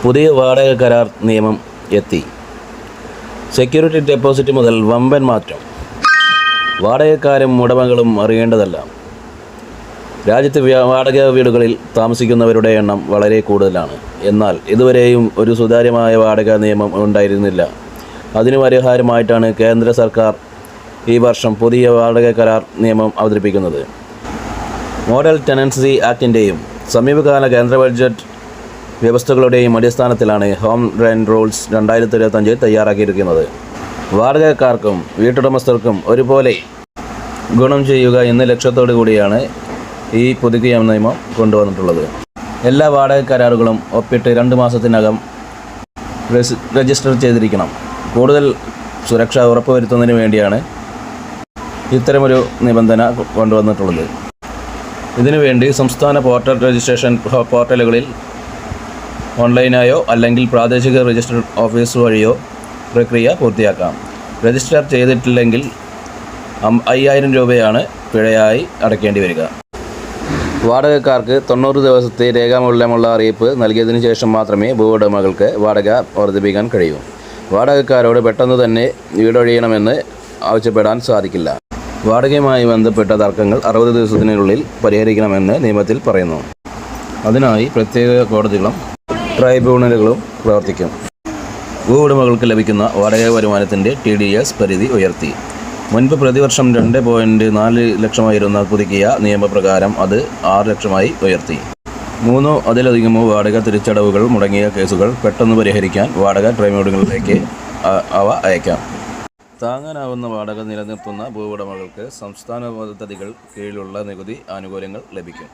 പുതിയ വാടക കരാർ നിയമം എത്തി. സെക്യൂരിറ്റി ഡെപ്പോസിറ്റ് മുതൽ വമ്പൻ മാറ്റം. വാടകക്കാരും ഉടമകളും അറിയേണ്ടതല്ല. രാജ്യത്ത് വാടക വീടുകളിൽ താമസിക്കുന്നവരുടെ എണ്ണം വളരെ കൂടുതലാണ്. എന്നാൽ ഇതുവരെയും ഒരു സുതാര്യമായ വാടക നിയമം ഉണ്ടായിരുന്നില്ല. അതിനു പരിഹാരമായിട്ടാണ് കേന്ദ്ര സർക്കാർ ഈ വർഷം പുതിയ വാടക കരാർ നിയമം അവതരിപ്പിക്കുന്നത്. മോഡൽ ടെനൻസി ആക്ടിൻ്റെയും സമീപകാല കേന്ദ്ര ബഡ്ജറ്റ് വ്യവസ്ഥകളുടെയും അടിസ്ഥാനത്തിലാണ് ഹോം റെൻ്റ് റൂൾസ് 2025 തയ്യാറാക്കിയിരിക്കുന്നത്. വാടകക്കാർക്കും വീട്ടുടമസ്ഥർക്കും ഒരുപോലെ ഗുണം ചെയ്യുക എന്ന ലക്ഷ്യത്തോടു കൂടിയാണ് ഈ പുതുക്കിയ നിയമം കൊണ്ടുവന്നിട്ടുള്ളത്. എല്ലാ വാടക കരാറുകളും ഒപ്പിട്ട് 2 മാസത്തിനകം രജിസ്റ്റർ ചെയ്തിരിക്കണം. കൂടുതൽ സുരക്ഷ ഉറപ്പുവരുത്തുന്നതിന് വേണ്ടിയാണ് ഇത്തരമൊരു നിബന്ധന കൊണ്ടുവന്നിട്ടുള്ളത്. ഇതിനുവേണ്ടി സംസ്ഥാന പോർട്ടൽ രജിസ്ട്രേഷൻ പോർട്ടലുകളിൽ ഓൺലൈനായോ അല്ലെങ്കിൽ പ്രാദേശിക രജിസ്റ്റർ ഓഫീസ് വഴിയോ പ്രക്രിയ പൂർത്തിയാക്കാം. രജിസ്റ്റർ ചെയ്തിട്ടില്ലെങ്കിൽ 5000 രൂപയാണ് പിഴയായി അടയ്ക്കേണ്ടി വരിക. വാടകക്കാർക്ക് 90 ദിവസത്തെ രേഖാമൂലമുള്ള അറിയിപ്പ് നൽകിയതിനു ശേഷം മാത്രമേ ഭൂവുടമകൾക്ക് വാടക വർദ്ധിപ്പിക്കാൻ കഴിയൂ. വാടകക്കാരോട് പെട്ടെന്ന് തന്നെ വീടൊഴിയണമെന്ന് ആവശ്യപ്പെടാൻ സാധിക്കില്ല. വാടകയുമായി ബന്ധപ്പെട്ട തർക്കങ്ങൾ 60 ദിവസത്തിനുള്ളിൽ പരിഹരിക്കണമെന്ന് നിയമത്തിൽ പറയുന്നു. അതിനായി പ്രത്യേക കോടതികളും ട്രൈബ്യൂണലുകളും പ്രവർത്തിക്കും. ഭൂവുടമകൾക്ക് ലഭിക്കുന്ന വാടക വരുമാനത്തിൻ്റെ TDS പരിധി ഉയർത്തി. മുൻപ് പ്രതിവർഷം 2.4 ലക്ഷമായിരുന്ന പുതുക്കിയ നിയമപ്രകാരം അത് 6 ലക്ഷമായി ഉയർത്തി. 3 അതിലധികമോ വാടക തിരിച്ചടവുകൾ മുടങ്ങിയ കേസുകൾ പെട്ടെന്ന് പരിഹരിക്കാൻ വാടക ട്രൈബ്യൂണലുകളിലേക്ക് അവ അയക്കാം. താങ്ങാനാവുന്ന വാടക നിലനിർത്തുന്ന ഭൂവുടമകൾക്ക് സംസ്ഥാന പദ്ധതികൾ കീഴിലുള്ള നികുതി ആനുകൂല്യങ്ങൾ ലഭിക്കും.